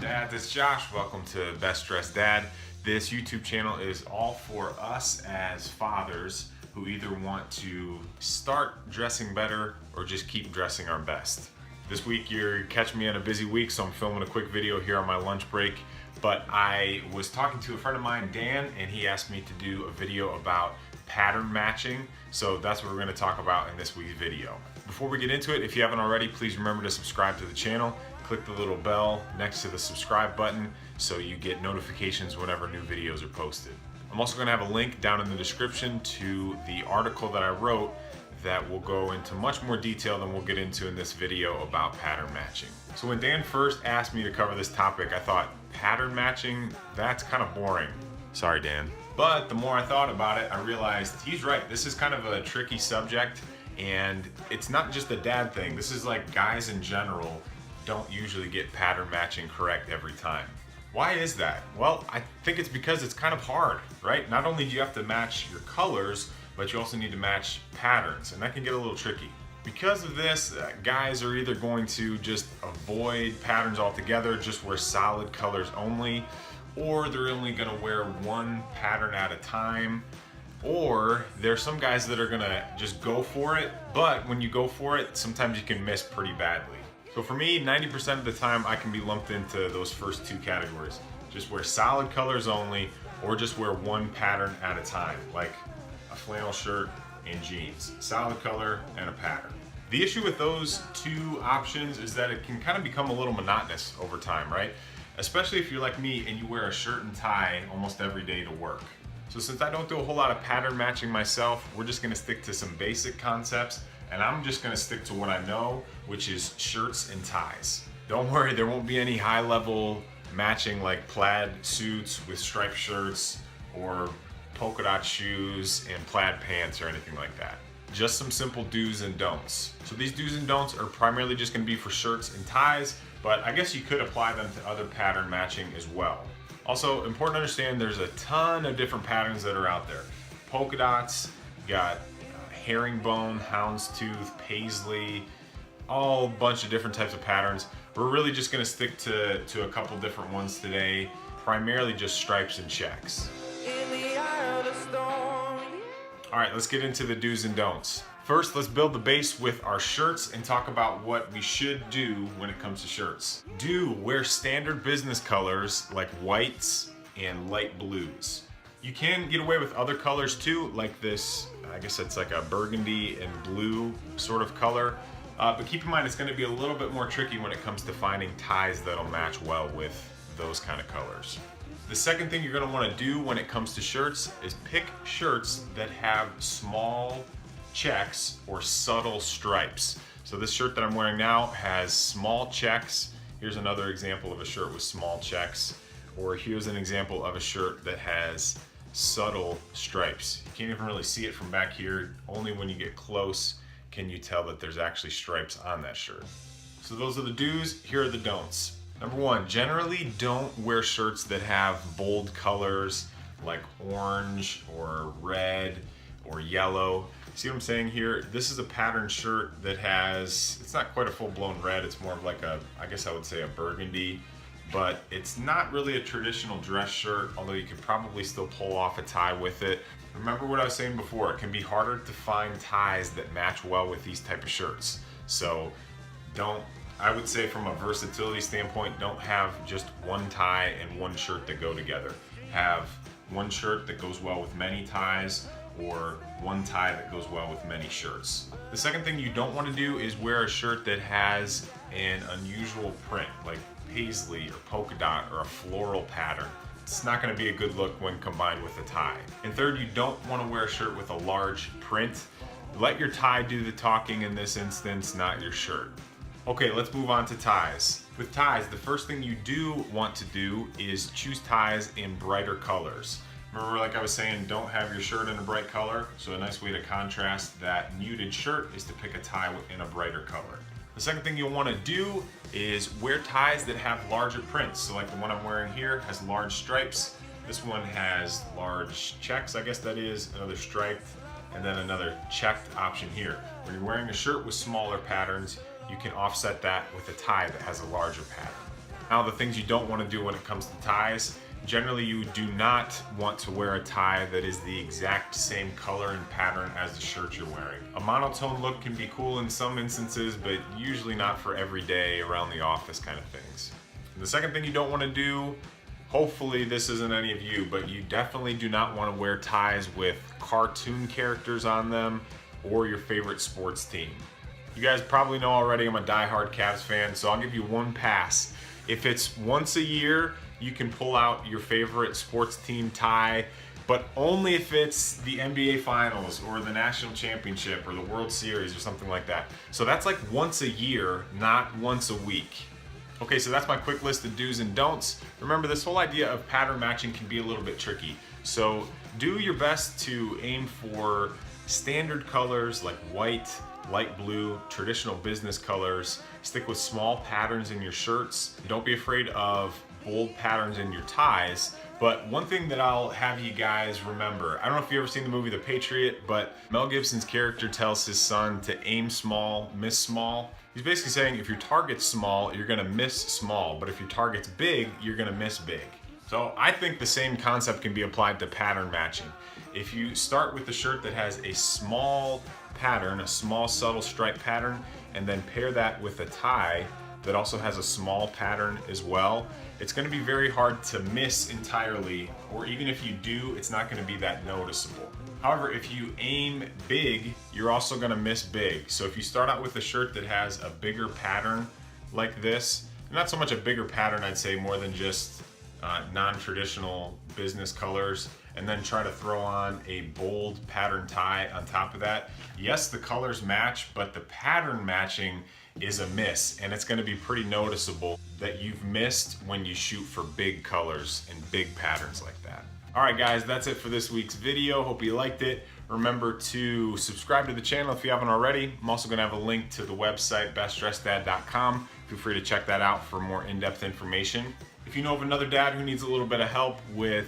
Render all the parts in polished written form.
Dads, it's Josh. Welcome to Best Dressed Dad. This YouTube channel is all for us as fathers who either want to start dressing better or just keep dressing our best. This week you're catching me on a busy week, so I'm filming a quick video here on my lunch break. But I was talking to a friend of mine, Dan, and he asked me to do a video about pattern matching. So that's what we're going to talk about in this week's video. Before we get into it, if you haven't already, please remember to subscribe to the channel. Click the little bell next to the subscribe button so you get notifications whenever new videos are posted. I'm also going to have a link down in the description to the article that I wrote that will go into much more detail than we'll get into in this video about pattern matching. So when Dan first asked me to cover this topic, I thought, pattern matching? That's kind of boring. Sorry, Dan. But the more I thought about it, I realized he's right. This is kind of a tricky subject, and it's not just a dad thing. This is like guys in general don't usually get pattern matching correct every time. Why is that? Well, I think it's because it's kind of hard, right? Not only do you have to match your colors, but you also need to match patterns, and that can get a little tricky. Because of this, guys are either going to just avoid patterns altogether, just wear solid colors only, or they're only gonna wear one pattern at a time, or there's some guys that are gonna just go for it, but when you go for it, sometimes you can miss pretty badly. So for me, 90% of the time, I can be lumped into those first two categories. Just wear solid colors only, or just wear one pattern at a time, like a flannel shirt and jeans. Solid color and a pattern. The issue with those two options is that it can kind of become a little monotonous over time, right? Especially if you're like me and you wear a shirt and tie almost every day to work. So since I don't do a whole lot of pattern matching myself, we're just gonna stick to some basic concepts, and I'm just gonna stick to what I know, which is shirts and ties. Don't worry, there won't be any high level matching like plaid suits with striped shirts or polka dot shoes and plaid pants or anything like that. Just some simple do's and don'ts. So these do's and don'ts are primarily just gonna be for shirts and ties, but I guess you could apply them to other pattern matching as well. Also, important to understand there's a ton of different patterns that are out there. Polka dots, you got herringbone, houndstooth, paisley, all bunch of different types of patterns. We're really just gonna stick to a couple different ones today, primarily just stripes and checks. All right, let's get into the do's and don'ts. First, let's build the base with our shirts and talk about what we should do when it comes to shirts. Do wear standard business colors like whites and light blues. You can get away with other colors too, like this, I guess it's like a burgundy and blue sort of color. But keep in mind, it's gonna be a little bit more tricky when it comes to finding ties that'll match well with those kind of colors. The second thing you're gonna wanna do when it comes to shirts is pick shirts that have small checks or subtle stripes. So this shirt that I'm wearing now has small checks. Here's another example of a shirt with small checks. Or here's an example of a shirt that has subtle stripes. You can't even really see it from back here. Only when you get close can you tell that there's actually stripes on that shirt. So those are the do's, here are the don'ts. Number one, generally don't wear shirts that have bold colors like orange or red or yellow. See what I'm saying here? This is a patterned shirt that has, it's not quite a full-blown red, it's more of like a, I guess I would say a burgundy, but it's not really a traditional dress shirt, although you could probably still pull off a tie with it. Remember what I was saying before, it can be harder to find ties that match well with these type of shirts. So I would say from a versatility standpoint, don't have just one tie and one shirt that go together. Have one shirt that goes well with many ties, or one tie that goes well with many shirts. The second thing you don't want to do is wear a shirt that has an unusual print, like paisley or polka dot or a floral pattern. It's not going to be a good look when combined with a tie. And third, you don't want to wear a shirt with a large print. Let your tie do the talking in this instance, not your shirt. Okay, let's move on to ties. With ties, the first thing you do want to do is choose ties in brighter colors. Remember, like I was saying, don't have your shirt in a bright color. So a nice way to contrast that muted shirt is to pick a tie in a brighter color. The second thing you'll want to do is wear ties that have larger prints. So like the one I'm wearing here has large stripes. This one has large checks, I guess that is, another striped, and then another checked option here. When you're wearing a shirt with smaller patterns, you can offset that with a tie that has a larger pattern. Now, the things you don't want to do when it comes to ties, generally you do not want to wear a tie that is the exact same color and pattern as the shirt you're wearing. A monotone look can be cool in some instances, but usually not for every day around the office kind of things. And the second thing you don't want to do, hopefully this isn't any of you, but you definitely do not want to wear ties with cartoon characters on them or your favorite sports team. You guys probably know already I'm a diehard Cavs fan, so I'll give you one pass. If it's once a year, you can pull out your favorite sports team tie, but only if it's the NBA Finals or the National Championship or the World Series or something like that. So that's like once a year, not once a week. Okay, so that's my quick list of do's and don'ts. Remember, this whole idea of pattern matching can be a little bit tricky. So do your best to aim for standard colors like white, light blue, traditional business colors. Stick with small patterns in your shirts. Don't be afraid of bold patterns in your ties. But one thing that I'll have you guys remember, I don't know if you've ever seen the movie The Patriot, but Mel Gibson's character tells his son to aim small, miss small. He's basically saying if your target's small, you're gonna miss small, but if your target's big, you're gonna miss big. So I think the same concept can be applied to pattern matching. If you start with a shirt that has a small pattern, a small subtle stripe pattern, and then pair that with a tie that also has a small pattern as well, it's going to be very hard to miss entirely, or even if you do, it's not going to be that noticeable. However, if you aim big, you're also going to miss big. So if you start out with a shirt that has a bigger pattern like this, not so much a bigger pattern, I'd say more than just non-traditional business colors, and then try to throw on a bold pattern tie on top of that. Yes, the colors match, but the pattern matching is a miss, and it's going to be pretty noticeable that you've missed when you shoot for big colors and big patterns like that. All right, guys, that's it for this week's video. Hope you liked it. Remember to subscribe to the channel if you haven't already. I'm also going to have a link to the website, bestdresseddad.com. Feel free to check that out for more in-depth information. If you know of another dad who needs a little bit of help with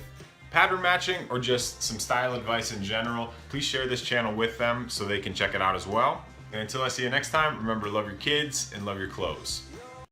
pattern matching or just some style advice in general, please share this channel with them so they can check it out as well. And until I see you next time, remember, love your kids and love your clothes.